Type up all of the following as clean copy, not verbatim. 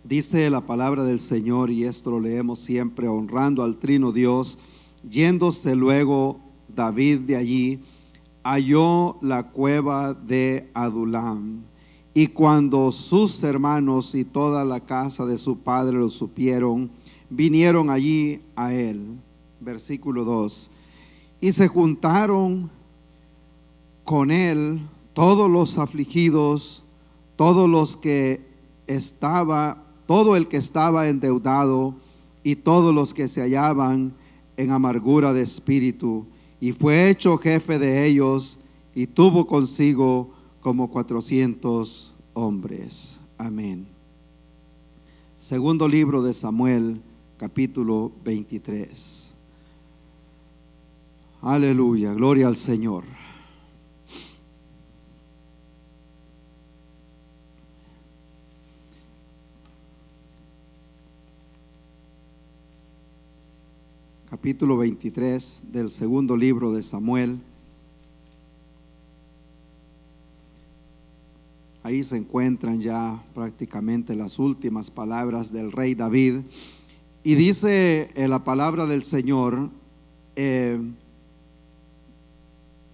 Dice la palabra del Señor, y esto lo leemos siempre, honrando al Trino Dios. Yéndose luego David de allí, halló la cueva de Adulam. Y cuando sus hermanos y toda la casa de su padre lo supieron, vinieron allí a él. Versículo 2. Y se juntaron con él todos los afligidos, todo el que estaba endeudado, y todos los que se hallaban en amargura de espíritu, y fue hecho jefe de ellos, y tuvo consigo como 400 hombres. Amén. Segundo libro de Samuel, capítulo 23. Aleluya, gloria al Señor. Capítulo 23 del segundo libro de Samuel. Ahí se encuentran ya prácticamente las últimas palabras del rey David. Y dice la palabra del Señor,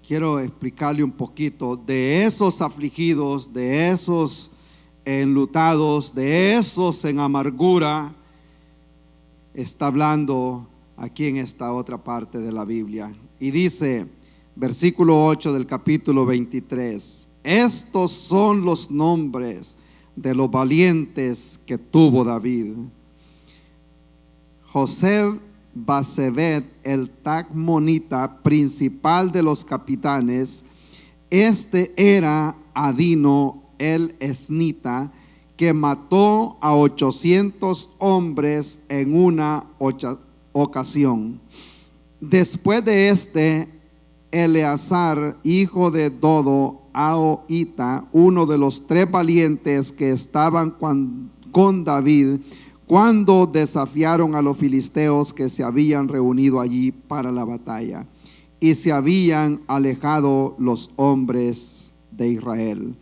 quiero explicarle un poquito de esos afligidos, de esos enlutados, de esos en amargura. Está hablando aquí en esta otra parte de la Biblia. Y dice, versículo 8 del capítulo 23, estos son los nombres de los valientes que tuvo David. José Basebet, el Tacmonita, principal de los capitanes. Este era Adino el Esnita, que mató a 800 hombres en una ocasión. Después de este, Eleazar, hijo de Dodo Ahoita, uno de los 3 valientes que estaban con David cuando desafiaron a los filisteos que se habían reunido allí para la batalla, y se habían alejado los hombres de Israel.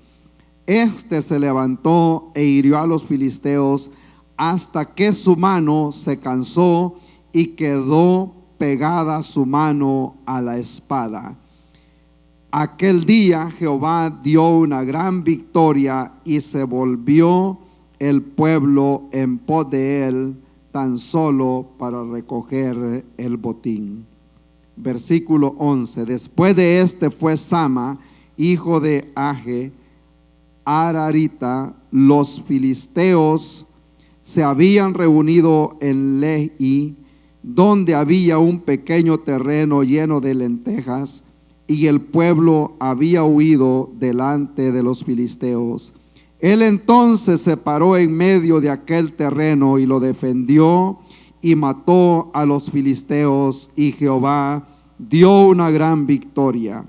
Este se levantó e hirió a los filisteos hasta que su mano se cansó y quedó pegada su mano a la espada. Aquel día Jehová dio una gran victoria, y se volvió el pueblo en pos de él, tan solo para recoger el botín. Versículo 11. Después de este fue Sama, hijo de Age, Ararita. Los filisteos se habían reunido en Lehi, donde había un pequeño terreno lleno de lentejas, y el pueblo había huido delante de los filisteos. Él entonces se paró en medio de aquel terreno y lo defendió, y mató a los filisteos, y Jehová dio una gran victoria.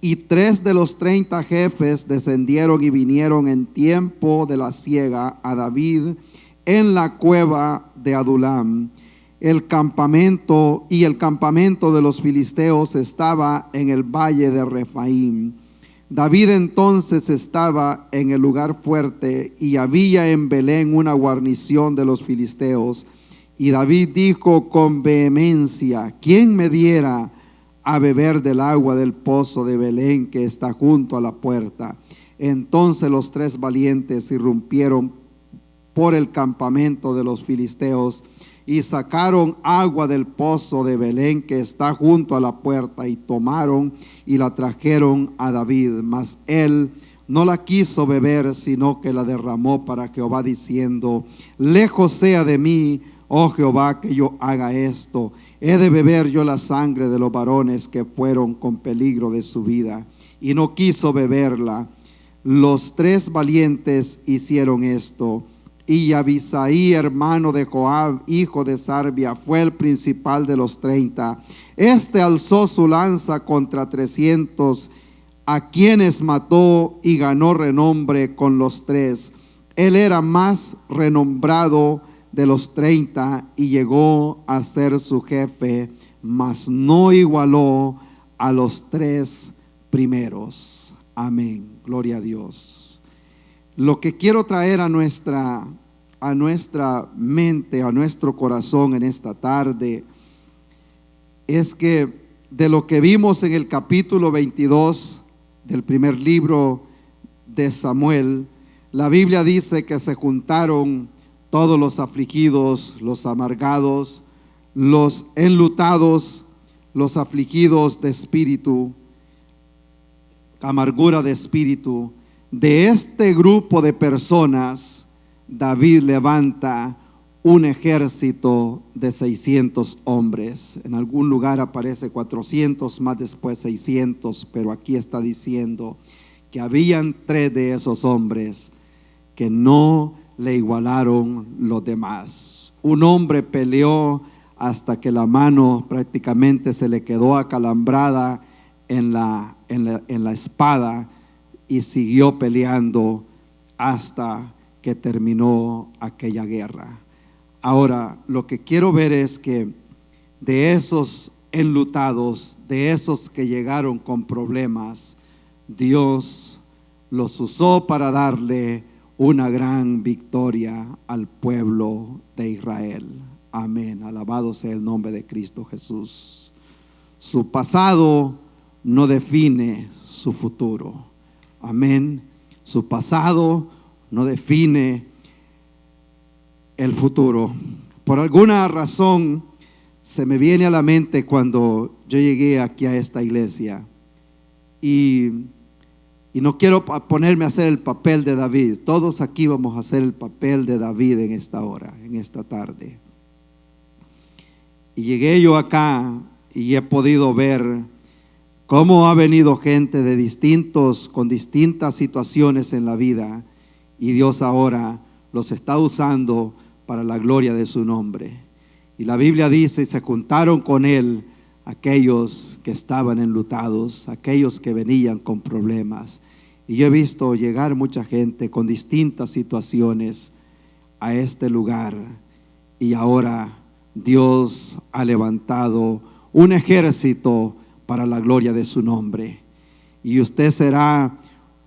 Y 3 de los 30 jefes descendieron y vinieron en tiempo de la siega a David en la cueva de Adulam. El campamento de los filisteos estaba en el valle de Refaim. David entonces estaba en el lugar fuerte, y había en Belén una guarnición de los filisteos. Y David dijo con vehemencia: ¿quién me diera a beber del agua del pozo de Belén que está junto a la puerta? Entonces los 3 valientes irrumpieron por el campamento de los filisteos, y sacaron agua del pozo de Belén que está junto a la puerta, y tomaron y la trajeron a David. Mas él no la quiso beber, sino que la derramó para Jehová, diciendo: lejos sea de mí, oh Jehová, que yo haga esto. He de beber yo la sangre de los varones que fueron con peligro de su vida. Y no quiso beberla. Los 3 valientes hicieron esto. Y Abisaí, hermano de Joab, hijo de Sarbia, fue el principal de los 30. Este alzó su lanza contra 300, a quienes mató, y ganó renombre con los 3. Él era más renombrado de los 30, y llegó a ser su jefe, mas no igualó a los 3 primeros. Amén. Gloria a Dios. Lo que quiero traer a nuestra mente, a nuestro corazón en esta tarde, es que de lo que vimos en el capítulo 22 del primer libro de Samuel, la Biblia dice que se juntaron todos los afligidos, los amargados, los enlutados, los afligidos de espíritu, amargura de espíritu. De este grupo de personas, David levanta un ejército de 600 hombres. En algún lugar aparece 400, más después 600, pero aquí está diciendo que habían 3 de esos hombres que no le igualaron los demás. Un hombre peleó hasta que la mano prácticamente se le quedó acalambrada en la espada, y siguió peleando hasta que terminó aquella guerra. Ahora, lo que quiero ver es que de esos enlutados, de esos que llegaron con problemas, Dios los usó para darle una gran victoria al pueblo de Israel. Amén. Alabado sea el nombre de Cristo Jesús. Su pasado no define su futuro. Amén. Su pasado no define el futuro. Por alguna razón se me viene a la mente cuando yo llegué aquí a esta iglesia, y no quiero ponerme a hacer el papel de David. Todos aquí vamos a hacer el papel de David en esta hora, en esta tarde. Y llegué yo acá y he podido ver cómo ha venido gente con distintas situaciones en la vida, y Dios ahora los está usando para la gloria de su nombre. Y la Biblia dice: se juntaron con él aquellos que estaban enlutados, aquellos que venían con problemas. Y yo he visto llegar mucha gente con distintas situaciones a este lugar, y ahora Dios ha levantado un ejército para la gloria de su nombre. Y usted será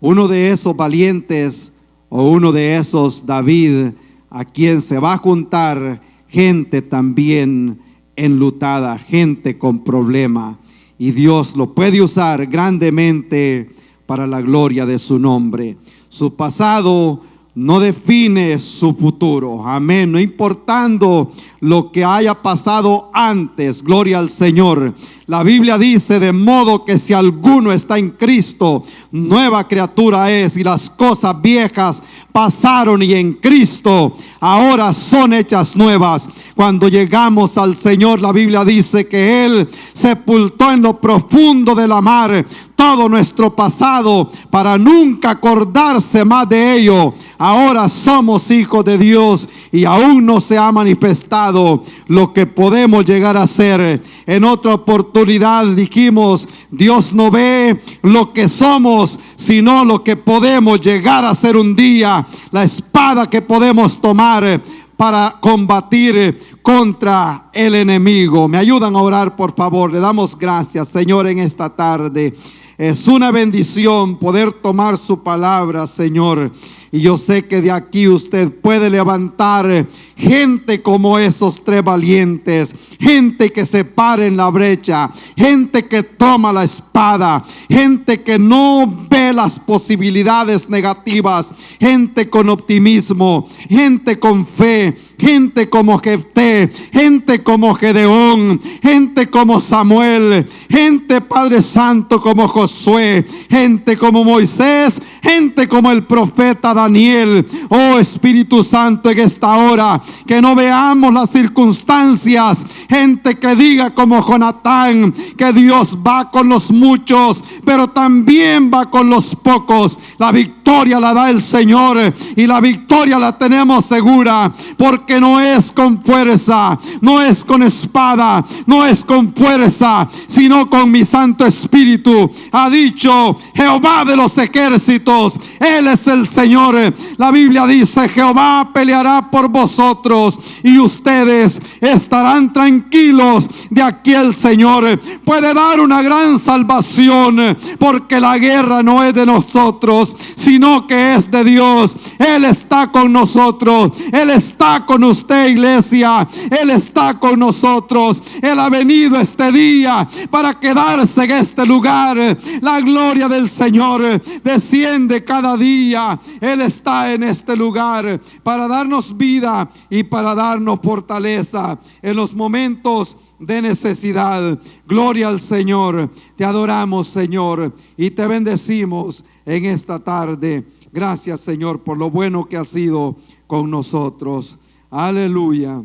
uno de esos valientes, o uno de esos David, a quien se va a juntar gente también enlutada, gente con problema, y Dios lo puede usar grandemente para la gloria de su nombre. Su pasado no define su futuro. Amén. No importando lo que haya pasado antes, gloria al Señor. La Biblia dice: de modo que si alguno está en Cristo, nueva criatura es, y las cosas viejas pasaron y en Cristo ahora son hechas nuevas. Cuando llegamos al Señor, la Biblia dice que Él sepultó en lo profundo de la mar todo nuestro pasado para nunca acordarse más de ello. Ahora somos hijos de Dios y aún no se ha manifestado lo que podemos llegar a ser. En otra oportunidad dijimos: Dios no ve lo que somos, sino lo que podemos llegar a ser un día. La espada que podemos tomar para combatir contra el enemigo. ¿Me ayudan a orar, por favor? Le damos gracias, Señor, en esta tarde. Es una bendición poder tomar su palabra, Señor. Y yo sé que de aquí usted puede levantar gente como esos 3 valientes, gente que se para en la brecha, gente que toma la espada, gente que no ve las posibilidades negativas, gente con optimismo, gente con fe, gente como Jefté, gente como Gedeón, gente como Samuel, gente, Padre Santo, como Josué, gente como Moisés, gente como el profeta Daniel. Oh Espíritu Santo, en esta hora que no veamos las circunstancias, gente que diga como Jonatán, que Dios va con los muchos, pero también va con los pocos. La victoria la da el Señor, y la victoria la tenemos segura, porque no es con fuerza, no es con espada, no es con fuerza, sino con mi Santo Espíritu, ha dicho Jehová de los ejércitos. Él es el Señor. La Biblia dice: Jehová peleará por vosotros, nosotros, y ustedes estarán tranquilos de aquí el Señor puede dar una gran salvación, porque la guerra no es de nosotros, sino que es de Dios. Él está con nosotros, Él está con usted, iglesia, Él está con nosotros. Él ha venido este día para quedarse en este lugar. La gloria del Señor desciende cada día. Él está en este lugar para darnos vida y para darnos fortaleza en los momentos de necesidad. Gloria al Señor. Te adoramos, Señor, y te bendecimos en esta tarde. Gracias, Señor, por lo bueno que has sido con nosotros. Aleluya.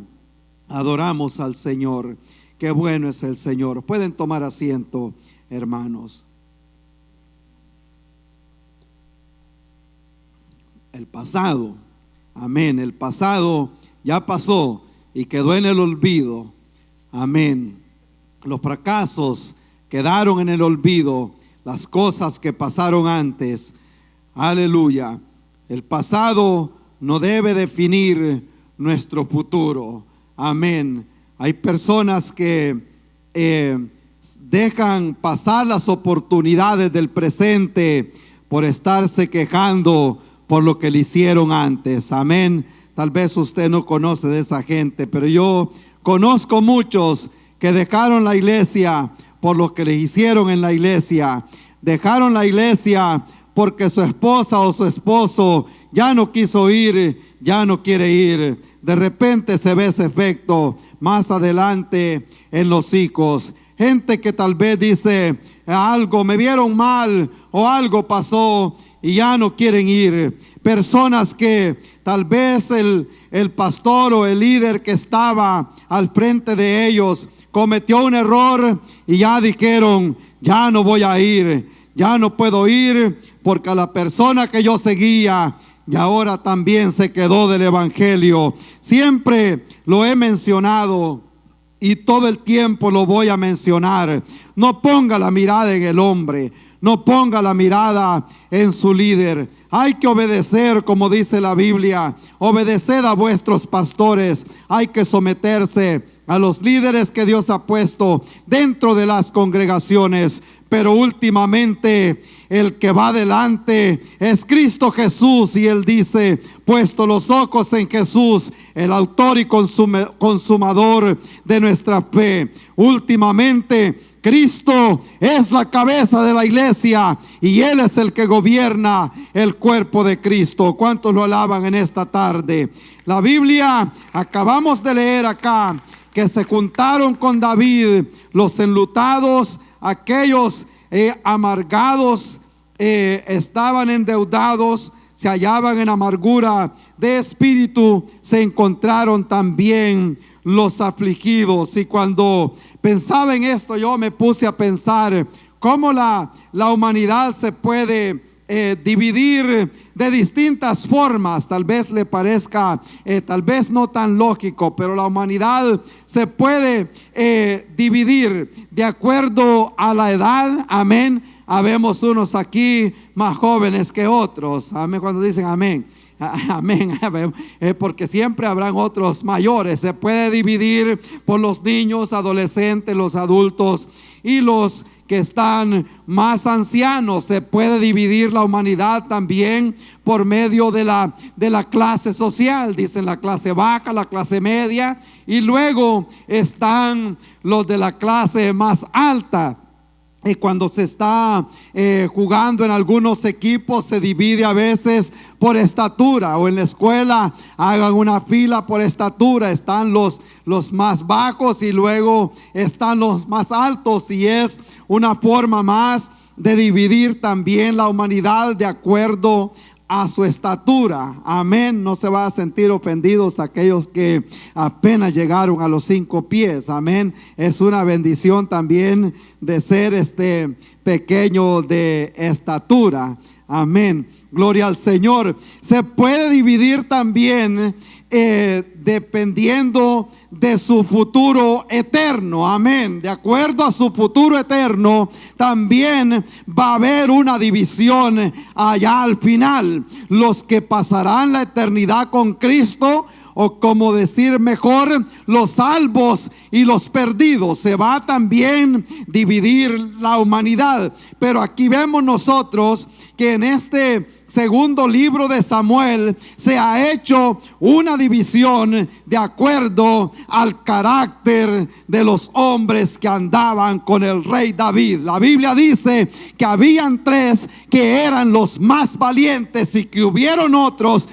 Adoramos al Señor. Qué bueno es el Señor. Pueden tomar asiento, hermanos. El pasado, amén, el pasado ya pasó y quedó en el olvido. Amén. Los fracasos quedaron en el olvido, las cosas que pasaron antes. Aleluya. El pasado no debe definir nuestro futuro. Amén. Hay personas que dejan pasar las oportunidades del presente por estarse quejando por lo que le hicieron antes. Amén. Tal vez usted no conoce de esa gente, pero yo conozco muchos que dejaron la iglesia por lo que les hicieron en la iglesia. Dejaron la iglesia porque su esposa o su esposo ya no quiso ir, ya no quiere ir. De repente se ve ese efecto más adelante en los hijos. Gente que tal vez dice algo, me vieron mal o algo pasó y ya no quieren ir. Personas que tal vez el pastor o el líder que estaba al frente de ellos cometió un error y ya dijeron, ya no voy a ir, ya no puedo ir porque a la persona que yo seguía y ahora también se quedó del evangelio. Siempre lo he mencionado y todo el tiempo lo voy a mencionar. No ponga la mirada en el hombre, no ponga la mirada en su líder. Hay que obedecer, como dice la Biblia. Obedeced a vuestros pastores. Hay que someterse a los líderes que Dios ha puesto dentro de las congregaciones. Pero últimamente el que va adelante es Cristo Jesús, y Él dice, puesto los ojos en Jesús, el autor y consumador de nuestra fe. Últimamente Cristo es la cabeza de la iglesia y Él es el que gobierna el cuerpo de Cristo. ¿Cuántos lo alaban en esta tarde? La Biblia, acabamos de leer acá, que se juntaron con David los enlutados, aquellos amargados, estaban endeudados, se hallaban en amargura de espíritu. Se encontraron también los afligidos. Y cuando pensaba en esto, yo me puse a pensar cómo la humanidad se puede dividir de distintas formas. Tal vez le parezca, tal vez no tan lógico, pero la humanidad se puede dividir de acuerdo a la edad. Amén. Habemos unos aquí más jóvenes que otros. Amén. Cuando dicen amén. Amén, porque siempre habrán otros mayores. Se puede dividir por los niños, adolescentes, los adultos y los que están más ancianos. Se puede dividir la humanidad también por medio de la clase social. Dicen la clase baja, la clase media, y luego están los de la clase más alta. Y cuando se está jugando en algunos equipos, se divide a veces por estatura, o en la escuela hagan una fila por estatura. Están los más bajos y luego están los más altos, y es una forma más de dividir también la humanidad de acuerdo a su estatura. Amén. No se va a sentir ofendidos aquellos que apenas llegaron a los 5 pies. Amén. Es una bendición también de ser pequeño de estatura. Amén. Gloria al Señor. Se puede dividir también dependiendo de su futuro eterno. Amén. De acuerdo a su futuro eterno, también va a haber una división allá al final. Los que pasarán la eternidad con Cristo, o como decir mejor, los salvos y los perdidos. Se va a también dividir la humanidad. Pero aquí vemos nosotros que en este segundo libro de Samuel se ha hecho una división de acuerdo al carácter de los hombres que andaban con el rey David. La Biblia dice que habían tres que eran los más valientes y que hubieron otros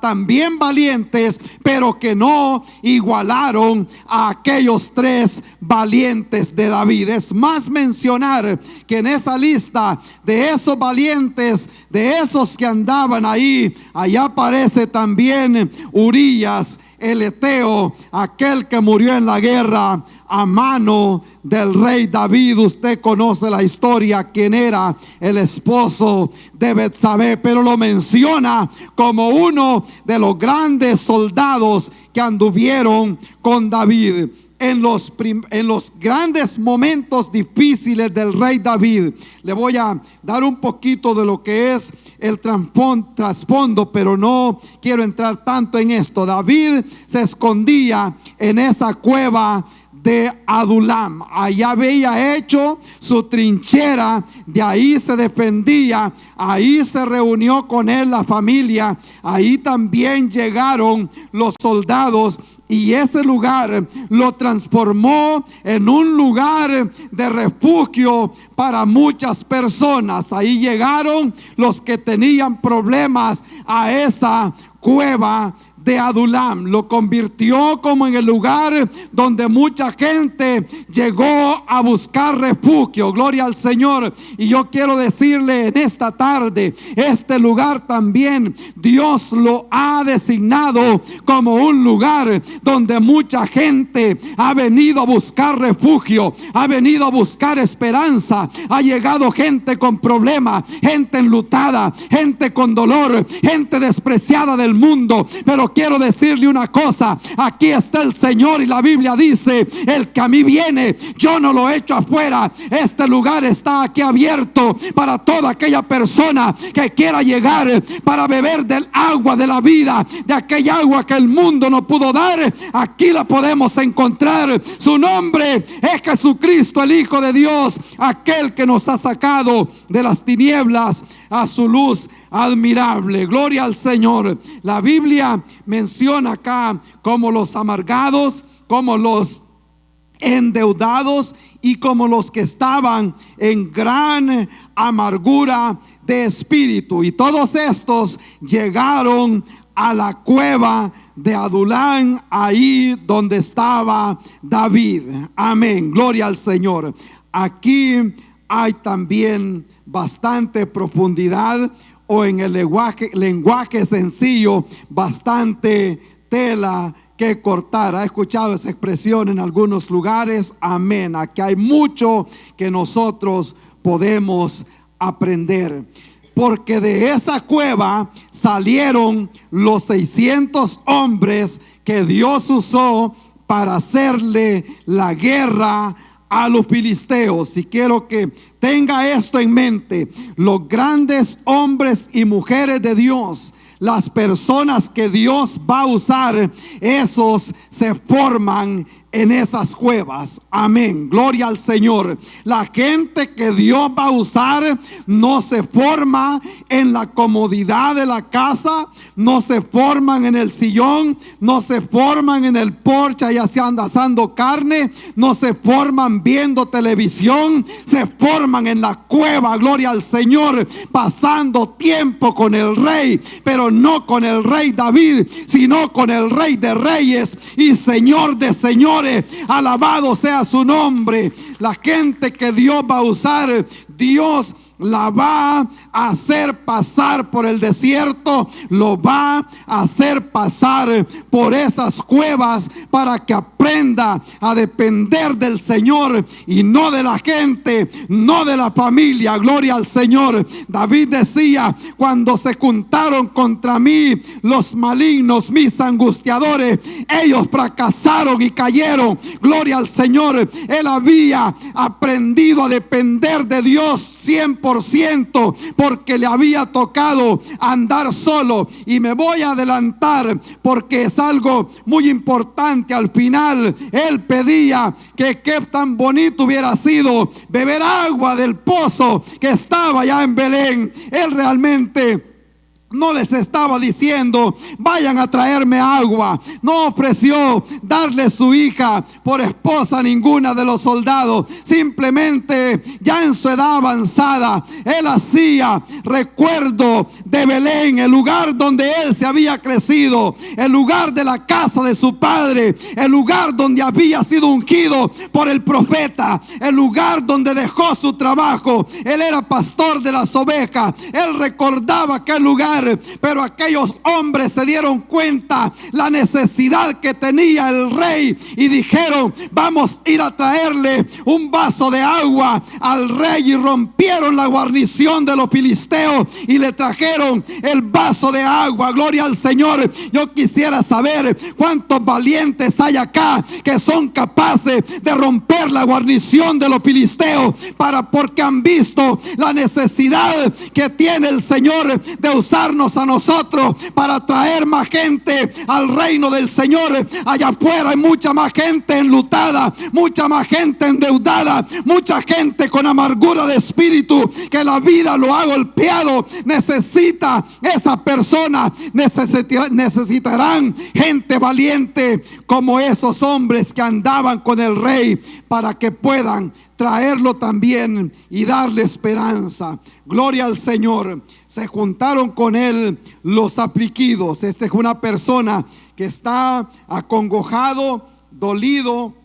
también valientes, pero que no igualaron a aquellos tres valientes de David. Es más mencionar que en esa lista de esos valientes, de esos que andaban ahí, allá aparece también Urías el Eteo, aquel que murió en la guerra a mano del rey David. Usted conoce la historia, quién era el esposo de Betsabé, pero lo menciona como uno de los grandes soldados que anduvieron con David. En los grandes momentos difíciles del rey David, le voy a dar un poquito de lo que es el trasfondo, pero no quiero entrar tanto en esto. David se escondía en esa cueva de Adulam. Allá había hecho su trinchera, de ahí se defendía, ahí se reunió con él la familia, ahí también llegaron los soldados. Y ese lugar lo transformó en un lugar de refugio para muchas personas. Ahí llegaron los que tenían problemas a esa cueva de Adulam. Lo convirtió como en el lugar donde mucha gente llegó a buscar refugio. Gloria al Señor. Y yo quiero decirle en esta tarde, este lugar también Dios lo ha designado como un lugar donde mucha gente ha venido a buscar refugio, ha venido a buscar esperanza. Ha llegado gente con problemas, gente enlutada, gente con dolor, gente despreciada del mundo. Pero quiero decirle una cosa, aquí está el Señor y la Biblia dice, el que a mí viene, yo no lo echo afuera. Este lugar está aquí abierto para toda aquella persona que quiera llegar para beber del agua de la vida, de aquella agua que el mundo no pudo dar. Aquí la podemos encontrar. Su nombre es Jesucristo, el Hijo de Dios, aquel que nos ha sacado de las tinieblas a su luz admirable. Gloria al Señor. La Biblia menciona acá como los amargados, como los endeudados y como los que estaban en gran amargura de espíritu. Y todos estos llegaron a la cueva de Adulam, ahí donde estaba David. Amén. Gloria al Señor. Aquí hay también bastante profundidad, o en el lenguaje sencillo, bastante tela que cortar. ¿Ha escuchado esa expresión en algunos lugares? Amén. Aquí hay mucho que nosotros podemos aprender. Porque de esa cueva salieron los 600 hombres que Dios usó para hacerle la guerra a los filisteos. Y quiero que tenga esto en mente: los grandes hombres y mujeres de Dios, las personas que Dios va a usar, esos se forman en esas cuevas. Amén. Gloria al Señor. La gente que Dios va a usar no se forma en la comodidad de la casa, no se forman en el sillón, no se forman en el porche ya se anda asando carne, no se forman viendo televisión, se forman en la cueva. Gloria al Señor, pasando tiempo con el rey, pero no con el rey David, sino con el Rey de Reyes y Señor de señores. Alabado sea su nombre. La gente que Dios va a usar, Dios la va a hacer pasar por el desierto, lo va a hacer pasar por esas cuevas para que aprenda a depender del Señor y no de la gente, no de la familia. Gloria al Señor. David decía: cuando se juntaron contra mí los malignos, mis angustiadores, ellos fracasaron y cayeron. Gloria al Señor. Él había aprendido a depender de Dios 100%, porque le había tocado andar solo. Y me voy a adelantar porque es algo muy importante. Al final él pedía que qué tan bonito hubiera sido beber agua del pozo que estaba allá en Belén. Él realmente no les estaba diciendo vayan a traerme agua. No ofreció darle su hija por esposa a ninguna de los soldados. Simplemente ya en su edad avanzada, él hacía recuerdo de Belén, el lugar donde él se había crecido, el lugar de la casa de su padre, el lugar donde había sido ungido por el profeta, el lugar donde dejó su trabajo. Él era pastor de las ovejas. Él recordaba aquel lugar. Pero aquellos hombres se dieron cuenta la necesidad que tenía el rey y dijeron vamos a ir a traerle un vaso de agua al rey, y rompieron la guarnición de los filisteos y le trajeron el vaso de agua. Gloria al Señor. Yo quisiera saber cuántos valientes hay acá que son capaces de romper la guarnición de los filisteos porque han visto la necesidad que tiene el Señor de usarnos a nosotros para traer más gente al reino del Señor. Allá afuera hay mucha más gente enlutada, mucha más gente endeudada, mucha gente con amargura de espíritu, que la vida lo ha golpeado. Necesita esa persona, necesitarán gente valiente como esos hombres que andaban con el rey, para que puedan traerlo también y darle esperanza. Gloria al Señor. Se juntaron con él los afligidos. Esta es una persona que está acongojado, dolido,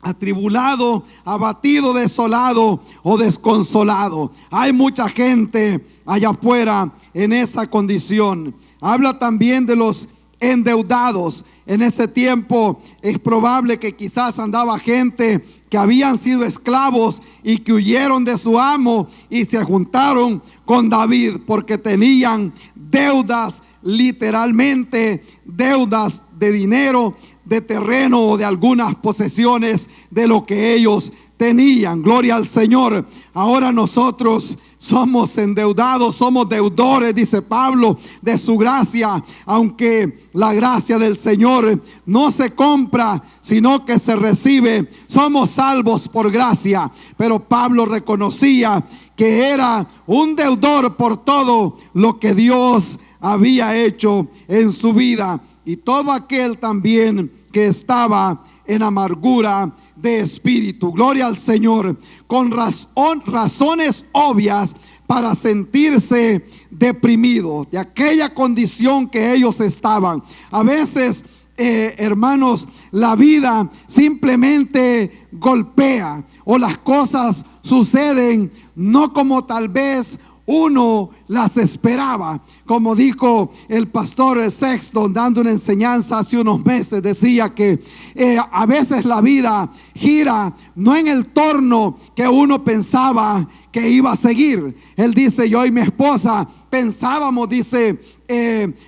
atribulado, abatido, desolado o desconsolado. Hay mucha gente allá afuera en esa condición. Habla también de los endeudados. En ese tiempo es probable que quizás andaba gente que habían sido esclavos y que huyeron de su amo y se juntaron con David porque tenían deudas, literalmente deudas de dinero, de terreno o de algunas posesiones de lo que ellos tenían. Gloria al Señor. Ahora nosotros somos endeudados, somos deudores, dice Pablo, de su gracia, aunque la gracia del Señor no se compra, sino que se recibe. Somos salvos por gracia, pero Pablo reconocía que era un deudor por todo lo que Dios había hecho en su vida. Y todo aquel también que estaba en amargura de espíritu, gloria al Señor, con razones obvias para sentirse deprimidos de aquella condición que ellos estaban. A veces, hermanos, la vida simplemente golpea o las cosas suceden no como tal vez uno las esperaba. Como dijo el pastor Sexton dando una enseñanza hace unos meses, decía que a veces la vida gira no en el torno que uno pensaba que iba a seguir. Él dice, yo y mi esposa pensábamos, dice,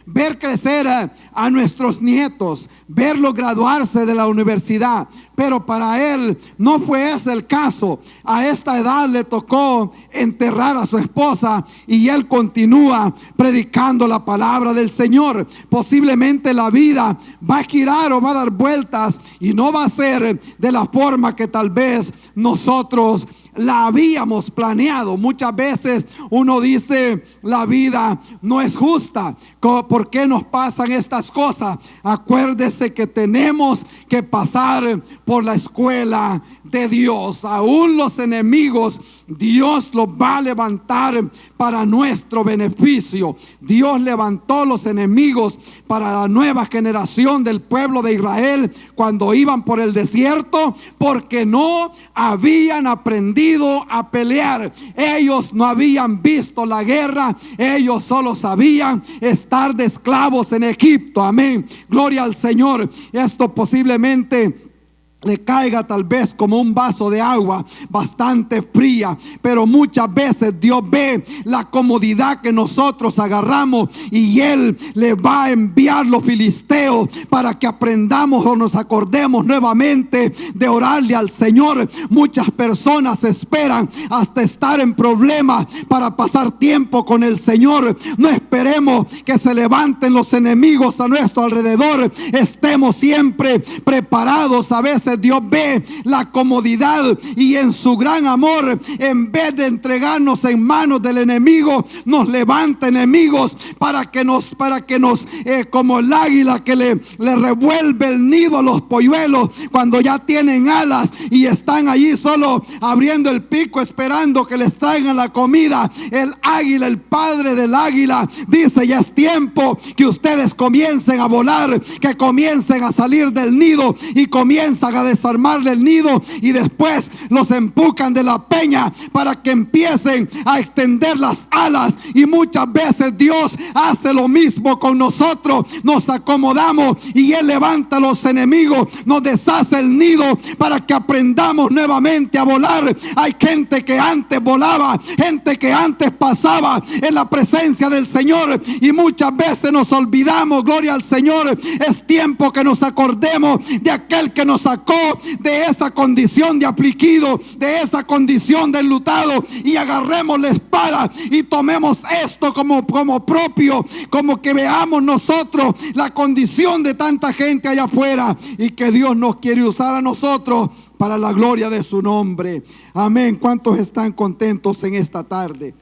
ver crecer a nuestros nietos, verlos graduarse de la universidad, pero para él no fue ese el caso. A esta edad le tocó enterrar a su esposa y él continúa predicando la palabra del Señor. Posiblemente la vida va a girar o va a dar vueltas y no va a ser de la forma que tal vez nosotros la habíamos planeado. Muchas veces uno dice, la vida no es justa. ¿Por qué nos pasan estas cosas? Acuérdese que tenemos que pasar por la escuela de Dios. Aún los enemigos, Dios los va a levantar para nuestro beneficio. Dios levantó los enemigos para la nueva generación del pueblo de Israel cuando iban por el desierto, porque no habían aprendido a pelear. Ellos no habían visto la guerra, ellos solo sabían estar de esclavos en Egipto. Amén. Gloria al Señor. Esto posiblemente le caiga tal vez como un vaso de agua bastante fría, pero muchas veces Dios ve la comodidad que nosotros agarramos y Él le va a enviar los filisteos para que aprendamos o nos acordemos nuevamente de orarle al Señor. Muchas personas esperan hasta estar en problemas para pasar tiempo con el Señor. No esperemos que se levanten los enemigos a nuestro alrededor, estemos siempre preparados. A veces Dios ve la comodidad y en su gran amor, en vez de entregarnos en manos del enemigo, nos levanta enemigos para que nos como el águila que le revuelve el nido a los polluelos cuando ya tienen alas y están allí solo abriendo el pico esperando que les traigan la comida. El águila, el padre del águila, dice: ya es tiempo que ustedes comiencen a volar, que comiencen a salir del nido, y comienzan a desarmarle el nido y después los empujan de la peña para que empiecen a extender las alas. Y muchas veces Dios hace lo mismo con nosotros. Nos acomodamos y Él levanta a los enemigos, nos deshace el nido para que aprendamos nuevamente a volar. Hay gente que antes volaba, gente que antes pasaba en la presencia del Señor, y muchas veces nos olvidamos. Gloria al Señor. Es tiempo que nos acordemos de aquel que nos sacó de esa condición de afligido, de esa condición de enlutado, y agarremos la espada y tomemos esto como propio, como que veamos nosotros la condición de tanta gente allá afuera y que Dios nos quiere usar a nosotros para la gloria de su nombre. Amén. ¿Cuántos están contentos en esta tarde?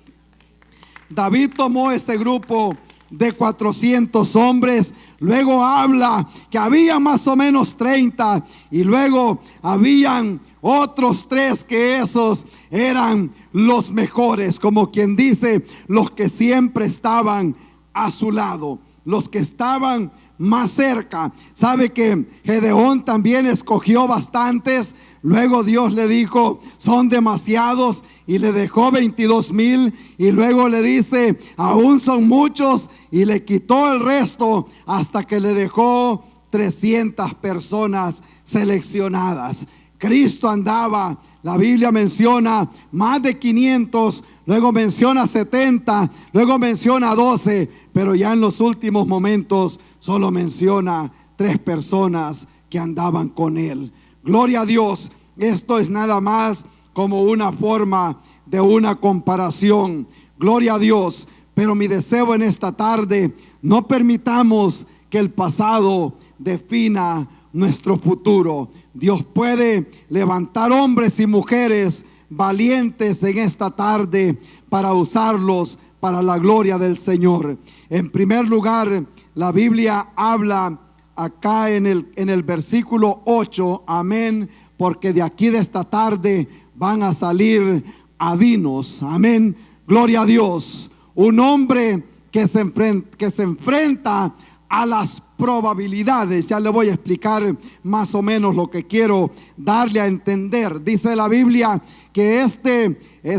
David tomó ese grupo de 400 hombres, luego habla que había más o menos 30, y luego habían otros 3 que esos eran los mejores, como quien dice, los que siempre estaban a su lado, los que estaban más cerca. Sabe que Gedeón también escogió bastantes. Luego Dios le dijo: son demasiados, y le dejó 22,000, y luego le dice: aún son muchos, y le quitó el resto hasta que le dejó 300 personas seleccionadas. Cristo andaba, la Biblia menciona más de 500, luego menciona 70, luego menciona 12, pero ya en los últimos momentos solo menciona 3 personas que andaban con él. Gloria a Dios. Esto es nada más como una forma de una comparación. Gloria a Dios. Pero mi deseo en esta tarde: no permitamos que el pasado defina nuestro futuro. Dios puede levantar hombres y mujeres valientes en esta tarde para usarlos para la gloria del Señor. En primer lugar, la Biblia habla acá en el versículo 8, amén, porque de aquí de esta tarde van a salir adinos, amén, gloria a Dios. Un hombre que se enfrenta a las probabilidades. Ya le voy a explicar más o menos lo que quiero darle a entender. Dice la Biblia que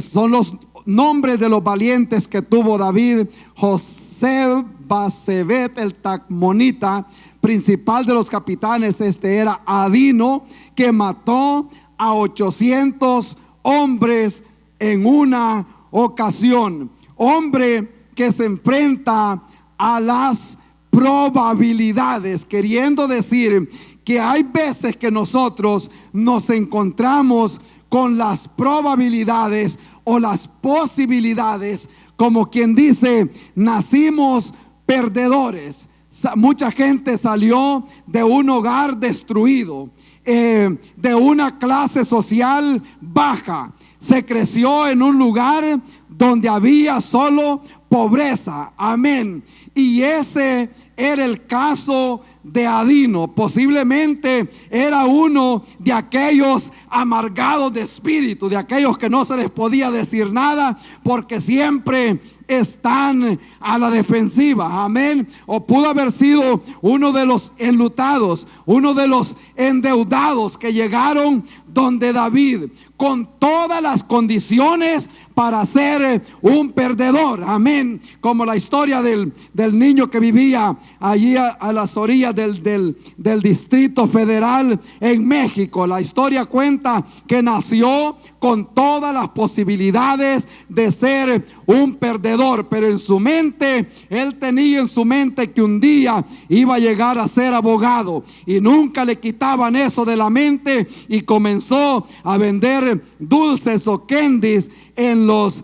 son los nombres de los valientes que tuvo David: José Basebet el Tacmonita, principal de los capitanes. Era Adino, que mató a 800 hombres en una ocasión. Hombre que se enfrenta a las probabilidades, queriendo decir que hay veces que nosotros nos encontramos con las probabilidades o las posibilidades, como quien dice, nacimos perdedores. Mucha gente salió de un hogar destruido, de una clase social baja. Se creció en un lugar donde había solo pobreza, amén. Y ese era el caso de Adino. Posiblemente era uno de aquellos amargados de espíritu, de aquellos que no se les podía decir nada porque siempre están a la defensiva, amén. O pudo haber sido uno de los enlutados, uno de los endeudados que llegaron donde David, con todas las condiciones para ser un perdedor. Amén. Como la historia del niño que vivía allí a las orillas del Distrito Federal en México. La historia cuenta que nació con todas las posibilidades de ser un perdedor, pero en su mente, él tenía en su mente que un día iba a llegar a ser abogado, y nunca le quitaban eso de la mente, y comenzó a vender dulces o candies en los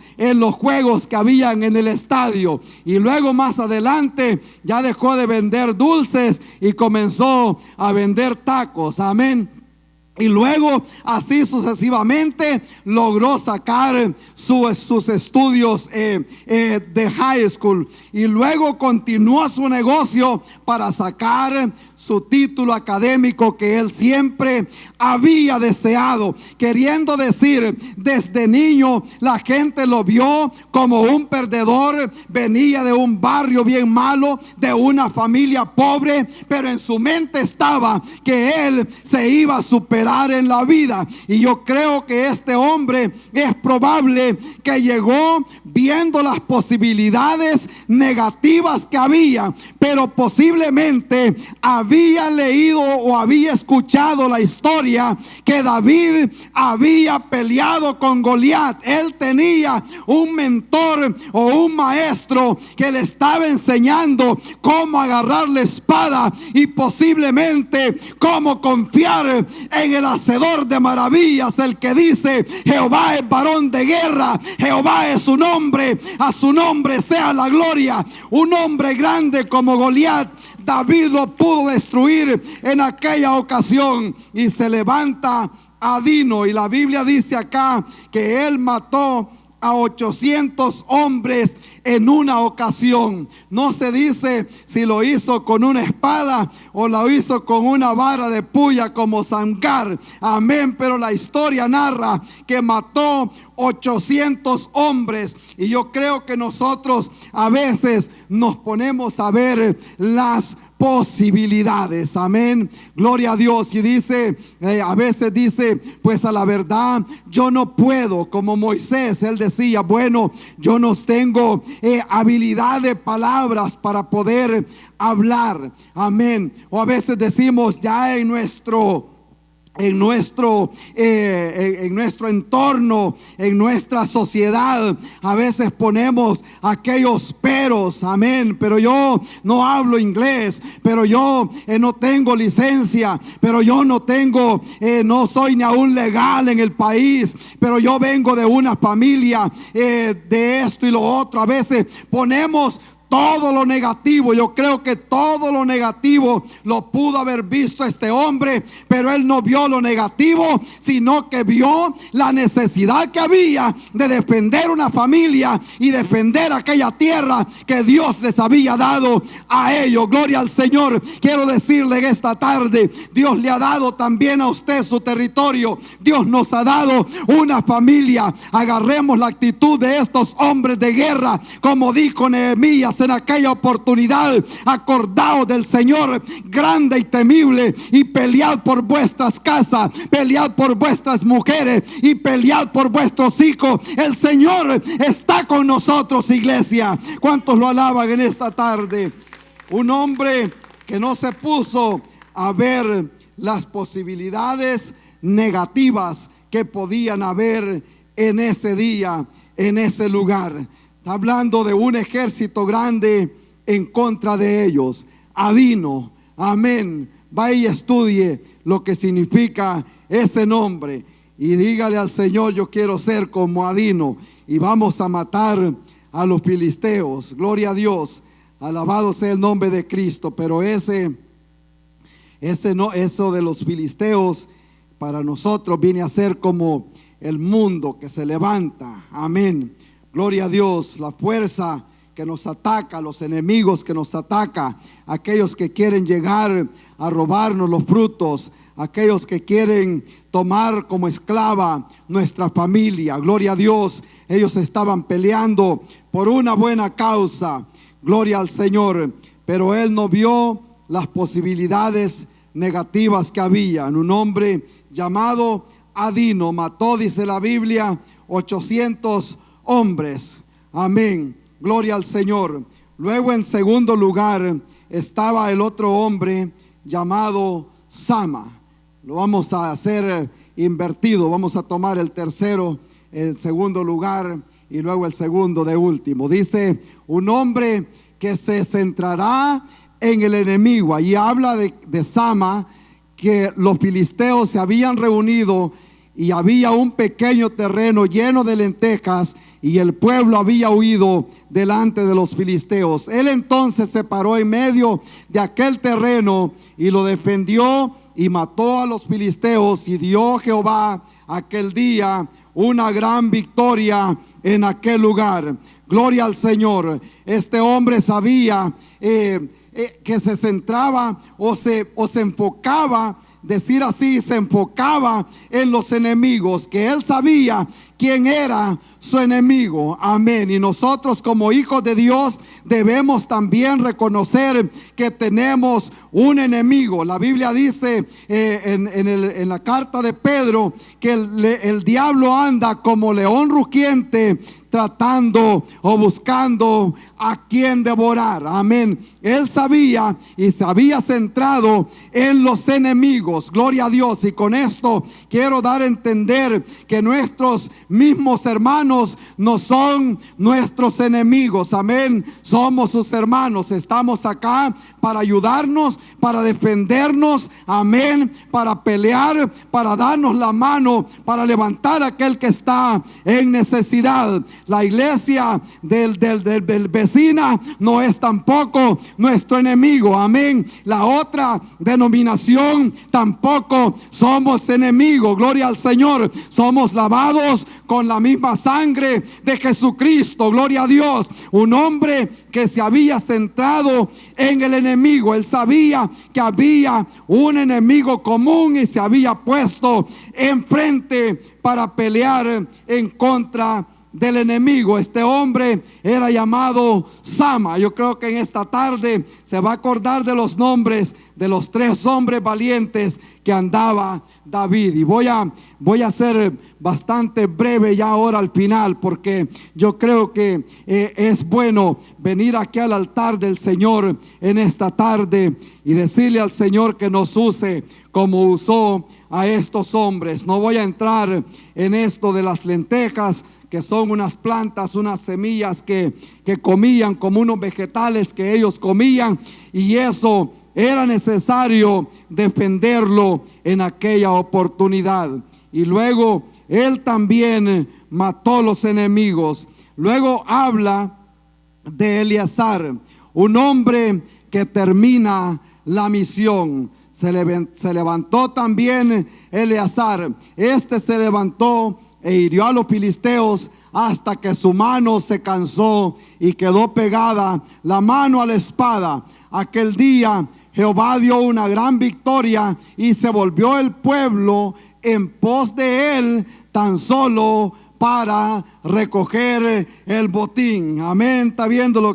juegos que habían en el estadio. Y luego más adelante ya dejó de vender dulces y comenzó a vender tacos. Amén. Y luego así sucesivamente logró sacar sus estudios de high school, y luego continuó su negocio para sacar su título académico que él siempre había deseado. Queriendo decir, desde niño la gente lo vio como un perdedor. Venía de un barrio bien malo, de una familia pobre, pero en su mente estaba que él se iba a superar en la vida. Y yo creo que este hombre es probable que llegó viendo las posibilidades negativas que había, pero posiblemente había leído o había escuchado la historia que David había peleado con Goliat. Él tenía un mentor o un maestro que le estaba enseñando cómo agarrar la espada y posiblemente cómo confiar en el hacedor de maravillas, el que dice: Jehová es varón de guerra, Jehová es su nombre, a su nombre sea la gloria. Un hombre grande como Goliat, David lo pudo destruir en aquella ocasión. Y se levanta Adino, y la Biblia dice acá que él mató a 800 hombres en una ocasión. No se dice si lo hizo con una espada o lo hizo con una vara de puya como Sangar. Amén. Pero la historia narra que mató 800 hombres. Y yo creo que nosotros a veces nos ponemos a ver las posibilidades. Amén. Gloria a Dios. Y dice, a veces dice, pues a la verdad yo no puedo, como Moisés. Él decía, bueno, yo no tengo habilidad de palabras para poder hablar. Amén. O a veces decimos, ya en nuestro entorno, en nuestra sociedad, a veces ponemos aquellos peros. Amén. Pero yo no hablo inglés, pero yo no tengo licencia, pero yo no tengo, no soy ni aún legal en el país, pero yo vengo de una familia de esto y lo otro. A veces ponemos todo lo negativo. Yo creo que todo lo negativo lo pudo haber visto este hombre, pero él no vio lo negativo, sino que vio la necesidad que había de defender una familia y defender aquella tierra que Dios les había dado a ellos. Gloria al Señor. Quiero decirle que esta tarde Dios le ha dado también a usted su territorio. Dios nos ha dado una familia. Agarremos la actitud de estos hombres de guerra, como dijo Nehemías en aquella oportunidad: acordaos del Señor grande y temible, y pelead por vuestras casas, pelead por vuestras mujeres y pelead por vuestros hijos. El Señor está con nosotros, iglesia. ¿Cuántos lo alaban en esta tarde? Un hombre que no se puso a ver las posibilidades negativas que podían haber en ese día, en ese lugar. Está hablando de un ejército grande en contra de ellos. Adino, amén. Vaya y estudie lo que significa ese nombre y dígale al Señor: yo quiero ser como Adino, y vamos a matar a los filisteos. Gloria a Dios, alabado sea el nombre de Cristo. Pero eso de los filisteos para nosotros viene a ser como el mundo que se levanta. Amén. Gloria a Dios. La fuerza que nos ataca, los enemigos que nos ataca, aquellos que quieren llegar a robarnos los frutos, aquellos que quieren tomar como esclava nuestra familia. Gloria a Dios. Ellos estaban peleando por una buena causa. Gloria al Señor. Pero él no vio las posibilidades negativas que había. Un hombre llamado Adino mató, dice la Biblia, 800 hombres. Amén. Gloria al Señor. Luego, en segundo lugar, estaba el otro hombre llamado Sama. Lo vamos a hacer invertido. Vamos a tomar el tercero en segundo lugar y luego el segundo de último. Dice, un hombre que se centrará en el enemigo. Allí habla de Sama, que los filisteos se habían reunido y había un pequeño terreno lleno de lentejas y el pueblo había huido delante de los filisteos. Él entonces se paró en medio de aquel terreno y lo defendió y mató a los filisteos, y dio Jehová aquel día una gran victoria en aquel lugar. Gloria al Señor. Este hombre sabía que se centraba o se enfocaba, decir así, se enfocaba en los enemigos, que él sabía quién era su enemigo. Amén. Y nosotros, como hijos de Dios, debemos también reconocer que tenemos un enemigo. La Biblia dice en la carta de Pedro que el diablo anda como león rugiente, tratando o buscando a quien devorar. Amén. Él sabía y se había centrado en los enemigos. Gloria a Dios. Y con esto quiero dar a entender que nuestros mismos hermanos no son nuestros enemigos. Amén. Somos sus hermanos. Estamos acá para ayudarnos, para defendernos. Amén. Para pelear, para darnos la mano, para levantar a aquel que está en necesidad. La iglesia del vecina no es tampoco nuestro enemigo. Amén. La otra denominación tampoco somos enemigos. Gloria al Señor. Somos lavados con la misma sangre de Jesucristo. Gloria a Dios. Un hombre que se había centrado en el enemigo. Él sabía que había un enemigo común y se había puesto enfrente para pelear en contra del enemigo. Este hombre era llamado Sama. Yo creo que en esta tarde se va a acordar de los nombres de los 3 hombres valientes que andaba David. Y voy a ser bastante breve ya ahora al final, porque yo creo que es bueno venir aquí al altar del Señor en esta tarde y decirle al Señor que nos use como usó a estos hombres. No voy a entrar en esto de las lentejas, que son unas plantas, unas semillas que comían, como unos vegetales que ellos comían, y eso era necesario defenderlo en aquella oportunidad. Y luego él también mató los enemigos. Luego habla de Eleazar, un hombre que termina la misión. Se levantó también Eleazar. Este se levantó e hirió a los filisteos hasta que su mano se cansó y quedó pegada la mano a la espada. Aquel día Jehová dio una gran victoria y se volvió el pueblo en pos de él, tan solo para recoger el botín. Amén. Está viendo lo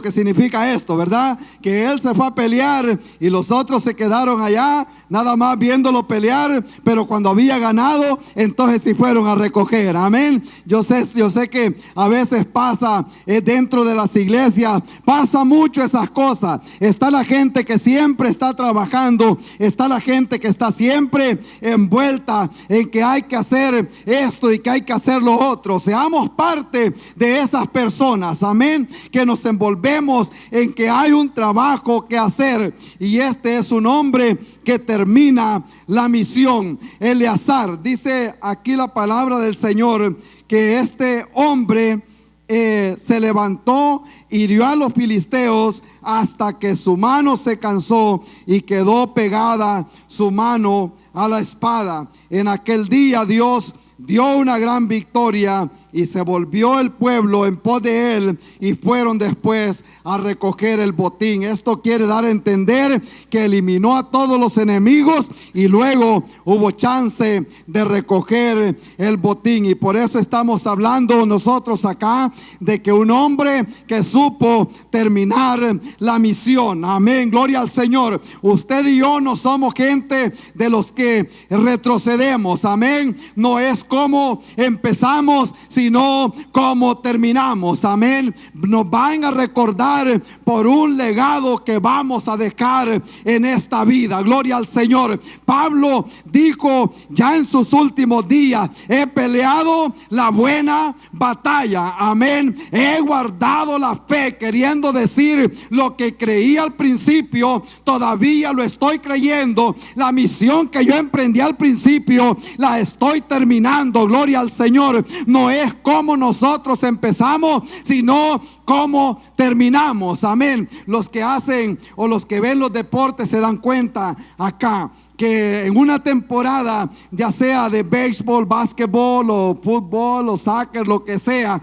que significa esto, ¿verdad? Que él se fue a pelear y los otros se quedaron allá, nada más viéndolo pelear, pero cuando había ganado, entonces sí fueron a recoger. Amén. Yo sé que a veces pasa dentro de las iglesias, pasa mucho esas cosas. Está la gente que siempre está trabajando, está la gente que está siempre envuelta en que hay que hacer esto y que hay que hacer lo otro. Seamos parte de esas personas, amén, que nos envolvemos en que hay un trabajo que hacer, y este es un hombre que termina la misión. Eleazar, dice aquí la palabra del Señor, que este hombre se levantó, hirió a los filisteos hasta que su mano se cansó y quedó pegada su mano a la espada. En aquel día Dios dio una gran victoria y se volvió el pueblo en pos de él, y fueron después a recoger el botín. Esto quiere dar a entender que eliminó a todos los enemigos y luego hubo chance de recoger el botín. Y por eso estamos hablando nosotros acá de que un hombre que supo terminar la misión. Amén, gloria al Señor. Usted y yo no somos gente de los que retrocedemos. Amén. No es como empezamos, si sino cómo terminamos. Amén. Nos van a recordar por un legado que vamos a dejar en esta vida. Gloria al Señor. Pablo dijo ya en sus últimos días: he peleado la buena batalla. Amén. He guardado la fe, queriendo decir lo que creí al principio, todavía lo estoy creyendo. La misión que yo emprendí al principio, la estoy terminando. Gloria al Señor. No es como nosotros empezamos, sino cómo terminamos. Amén. Los que hacen o los que ven los deportes se dan cuenta acá que en una temporada, ya sea de béisbol, básquetbol o fútbol o soccer, lo que sea,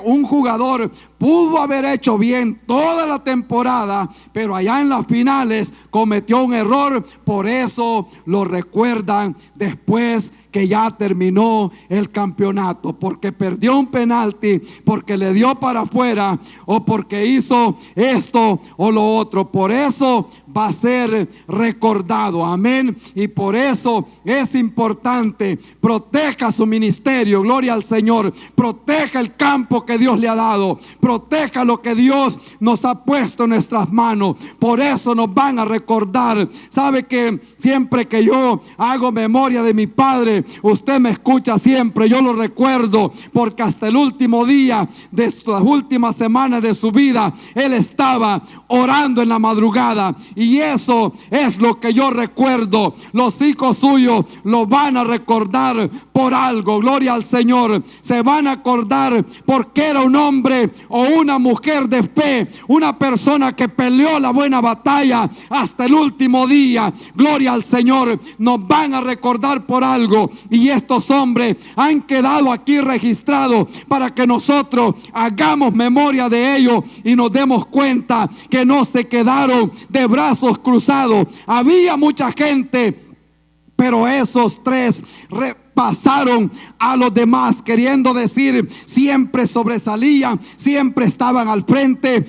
un jugador pudo haber hecho bien toda la temporada, pero allá en las finales cometió un error. Por eso lo recuerdan después que ya terminó el campeonato, porque perdió un penalti, porque le dio para afuera, o porque hizo esto o lo otro. Por eso va a ser recordado. Amén. Y por eso es importante: proteja su ministerio. Gloria al Señor. Proteja el campo que Dios le ha dado. Proteja lo que Dios nos ha puesto en nuestras manos. Por eso nos van a recordar. Sabe que siempre que yo hago memoria de mi padre, usted me escucha siempre, yo lo recuerdo, porque hasta el último día de las últimas semanas de su vida, él estaba orando en la madrugada. Y eso es lo que yo recuerdo. Los hijos suyos lo van a recordar por algo. Gloria al Señor. Se van a acordar porque era un hombre o una mujer de fe, una persona que peleó la buena batalla hasta el último día. Gloria al Señor. Nos van a recordar por algo, y estos hombres han quedado aquí registrados para que nosotros hagamos memoria de ellos y nos demos cuenta que no se quedaron de brazos cruzados. Había mucha gente, pero esos tres pasaron a los demás, queriendo decir, siempre sobresalían, siempre estaban al frente,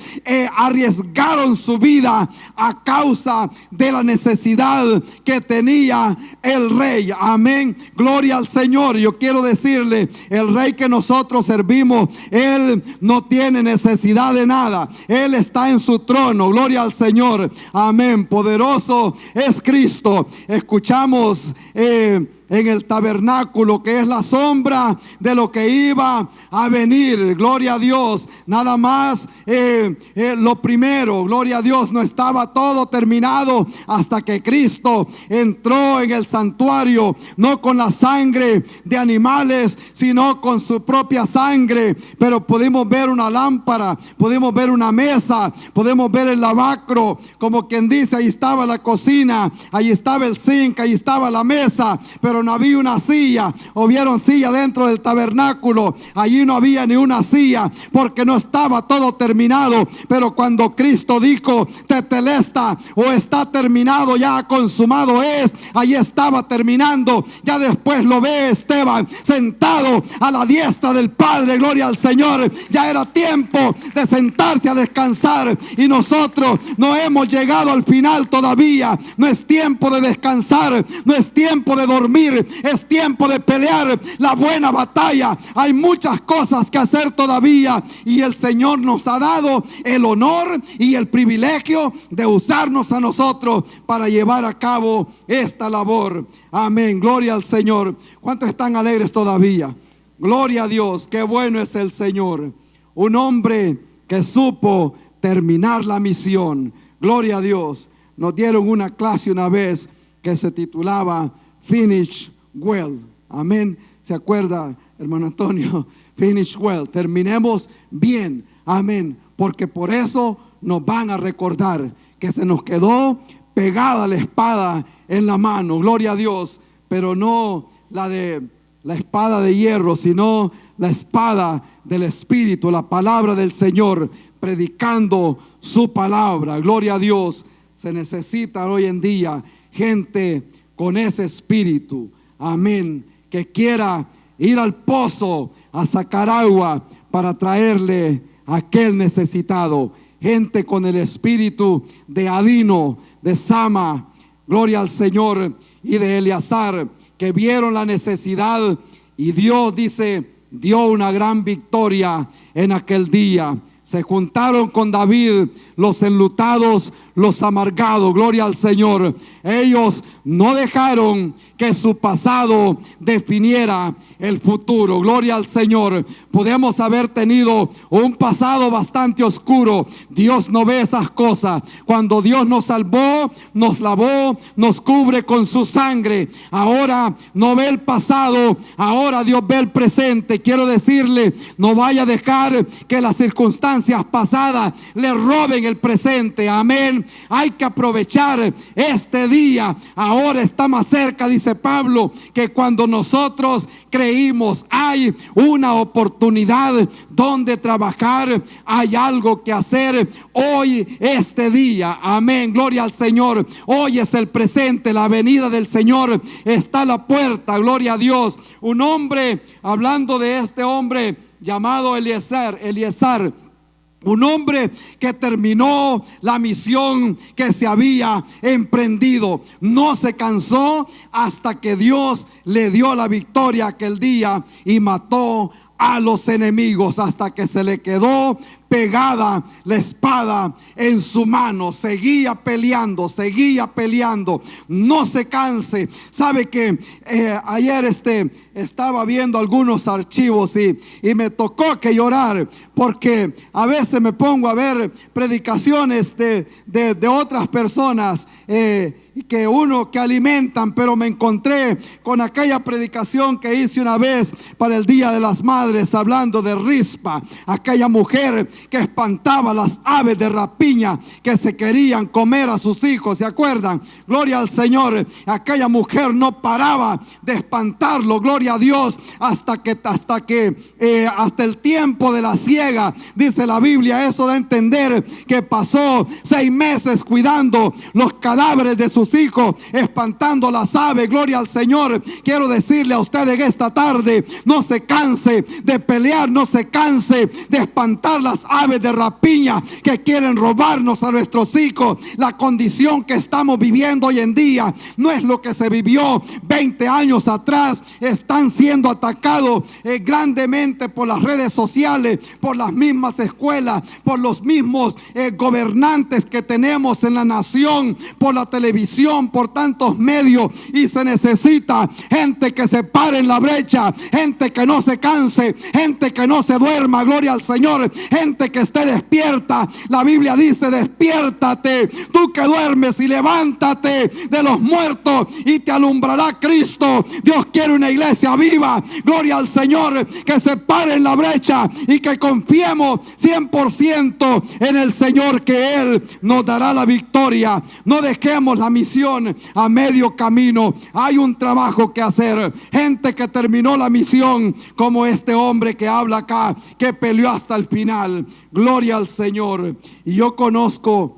arriesgaron su vida a causa de la necesidad que tenía el rey. Amén. Gloria al Señor. Yo quiero decirle, el rey que nosotros servimos, él no tiene necesidad de nada. Él está en su trono. Gloria al Señor. Amén. Poderoso es Cristo. Escuchamos en el tabernáculo, que es la sombra de lo que iba a venir. Gloria a Dios. Nada más lo primero, gloria a Dios, no estaba todo terminado hasta que Cristo entró en el santuario, no con la sangre de animales, sino con su propia sangre. Pero pudimos ver una lámpara, pudimos ver una mesa, podemos ver el lavacro, como quien dice, ahí estaba la cocina, ahí estaba el zinc, ahí estaba la mesa, pero no había una silla. O vieron silla dentro del tabernáculo, allí no había ni una silla, porque no estaba todo terminado. Pero cuando Cristo dijo tetelesta, o está terminado, ya consumado es, allí estaba terminando. Ya después lo ve Esteban sentado a la diestra del Padre. Gloria al Señor. Ya era tiempo de sentarse a descansar, y nosotros no hemos llegado al final todavía. No es tiempo de descansar, no es tiempo de dormir, es tiempo de pelear la buena batalla. Hay muchas cosas que hacer todavía, y el Señor nos ha dado el honor y el privilegio de usarnos a nosotros para llevar a cabo esta labor. Amén. Gloria al Señor. ¿Cuántos están alegres todavía? Gloria a Dios. Qué bueno es el Señor. Un hombre que supo terminar la misión. Gloria a Dios. Nos dieron una clase una vez que se titulaba Finish Well. Amén. ¿Se acuerda, hermano Antonio? Finish well. Terminemos bien. Amén. Porque por eso nos van a recordar que se nos quedó pegada la espada en la mano. Gloria a Dios. Pero no la espada de hierro, sino la espada del Espíritu, la palabra del Señor, predicando su palabra. Gloria a Dios. Se necesita hoy en día gente con ese espíritu. Amén. Que quiera ir al pozo a sacar agua para traerle a aquel necesitado. Gente con el espíritu de Adino, de Sama, gloria al Señor, y de Eleazar, que vieron la necesidad, y Dios dice, dio una gran victoria en aquel día. Se juntaron con David los enlutados, los amargados, gloria al Señor. Ellos no dejaron que su pasado definiera el futuro, gloria al Señor. Podemos haber tenido un pasado bastante oscuro. Dios no ve esas cosas. Cuando Dios nos salvó, nos lavó, nos cubre con su sangre. Ahora no ve el pasado, ahora Dios ve el presente. Quiero decirle, no vaya a dejar que las circunstancias pasadas le roben el presente. Amén. Hay que aprovechar este día. Ahora está más cerca, dice Pablo, que cuando nosotros creímos. Hay una oportunidad donde trabajar, hay algo que hacer hoy, este día. Amén, gloria al Señor. Hoy es el presente, la venida del Señor está a la puerta, gloria a Dios. Un hombre, hablando de este hombre llamado Eliezer, un hombre que terminó la misión que se había emprendido. No se cansó hasta que Dios le dio la victoria aquel día y mató a los enemigos, hasta que se le quedó pegada la espada en su mano. Seguía peleando, no se canse. Sabe que ayer estaba viendo algunos archivos y me tocó que llorar, porque a veces me pongo a ver predicaciones de otras personas que alimentan, pero me encontré con aquella predicación que hice una vez para el Día de las Madres, hablando de Rispa, aquella mujer que espantaba las aves de rapiña que se querían comer a sus hijos. ¿Se acuerdan? Gloria al Señor. Aquella mujer no paraba de espantarlo, gloria a Dios, hasta el tiempo de la siega. Dice la Biblia, eso da a entender que pasó 6 meses cuidando los cadáveres de sus hijos, espantando las aves. Gloria al Señor. Quiero decirle a usted en esta tarde, no se canse de pelear, no se canse de espantar las aves de rapiña que quieren robarnos a nuestros hijos. La condición que estamos viviendo hoy en día no es lo que se vivió 20 años atrás. Están siendo atacados grandemente por las redes sociales, por las mismas escuelas, por los mismos gobernantes que tenemos en la nación, por la televisión, por tantos medios, y se necesita gente que se pare en la brecha, gente que no se canse, gente que no se duerma, gloria al Señor, gente que esté despierta. La Biblia dice: despiértate, tú que duermes, y levántate de los muertos y te alumbrará Cristo. Dios quiere una iglesia viva, gloria al Señor, que se pare en la brecha y que confiemos 100% en el Señor, que Él nos dará la victoria. No dejemos la misión a medio camino. Hay un trabajo que hacer. Gente que terminó la misión, como este hombre que habla acá, que peleó hasta el final. Gloria al Señor. Y yo conozco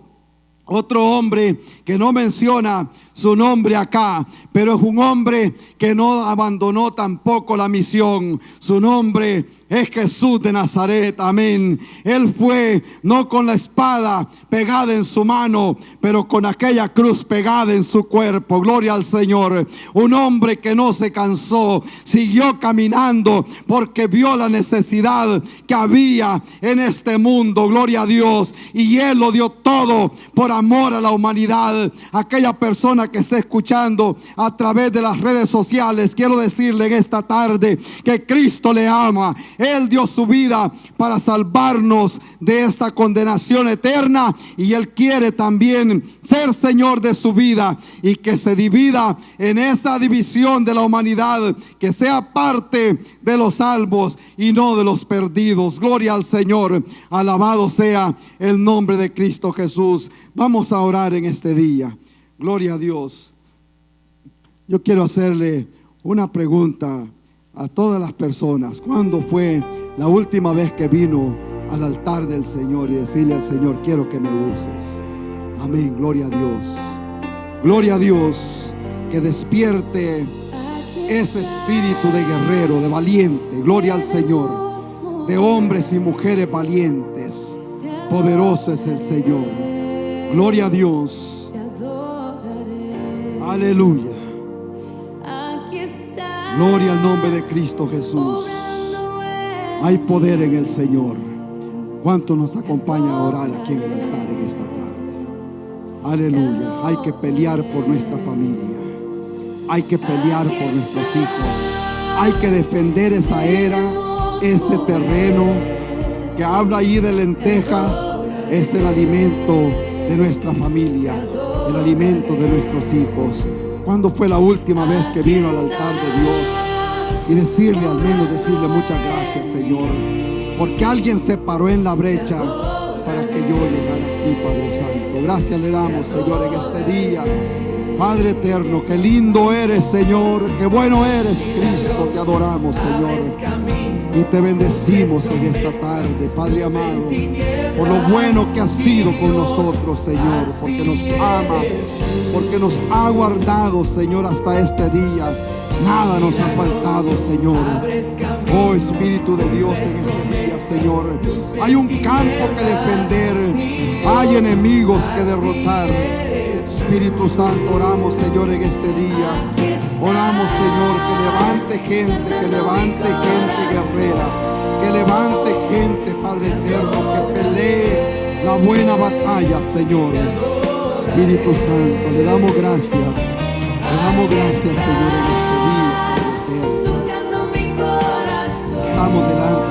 otro hombre que no menciona su nombre acá, pero es un hombre que no abandonó tampoco la misión. Su nombre es Jesús de Nazaret. Amén. Él fue no con la espada pegada en su mano, pero con aquella cruz pegada en su cuerpo. Gloria al Señor. Un hombre que no se cansó, siguió caminando porque vio la necesidad que había en este mundo. Gloria a Dios. Y Él lo dio todo por amor a la humanidad. Aquella persona que está escuchando a través de las redes sociales, quiero decirle en esta tarde que Cristo le ama. Él dio su vida para salvarnos de esta condenación eterna, y Él quiere también ser Señor de su vida, y que se divida en esa división de la humanidad, que sea parte de los salvos y no de los perdidos. Gloria al Señor. Alabado sea el nombre de Cristo Jesús. Vamos a orar en este día. Gloria a Dios. Yo quiero hacerle una pregunta a todas las personas. ¿Cuándo fue la última vez que vino al altar del Señor y decirle al Señor: quiero que me uses? Amén, gloria a Dios. Gloria a Dios. Que despierte ese espíritu de guerrero, de valiente. Gloria al Señor. De hombres y mujeres valientes. Poderoso es el Señor. Gloria a Dios. Aleluya. Gloria al nombre de Cristo Jesús. Hay poder en el Señor. ¿Cuánto nos acompaña a orar aquí en el altar en esta tarde? Aleluya. Hay que pelear por nuestra familia. Hay que pelear por nuestros hijos. Hay que defender esa era, ese terreno que habla ahí de lentejas. Es el alimento de nuestra familia, el alimento de nuestros hijos. ¿Cuándo fue la última vez que vino al altar de Dios? Y decirle, al menos decirle muchas gracias, Señor, porque alguien se paró en la brecha para que yo llegara aquí, Padre Santo. Gracias le damos, Señor, en este día. Padre eterno, qué lindo eres, Señor, qué bueno eres, Cristo. Te adoramos, Señor, y te bendecimos en esta tarde, Padre amado, por lo bueno que has sido con nosotros, Señor, porque nos ama, porque nos ha guardado, Señor, hasta este día. Nada nos ha faltado, Señor. Oh Espíritu de Dios, en este día, Señor, hay un campo que defender, hay enemigos que derrotar. Espíritu Santo, oramos, Señor, en este día. Oramos, Señor, que levante gente guerrera, que levante gente, Padre eterno, que pelee la buena batalla, Señor. Espíritu Santo, le damos gracias, Señor, en este día, Padre eterno. Estamos delante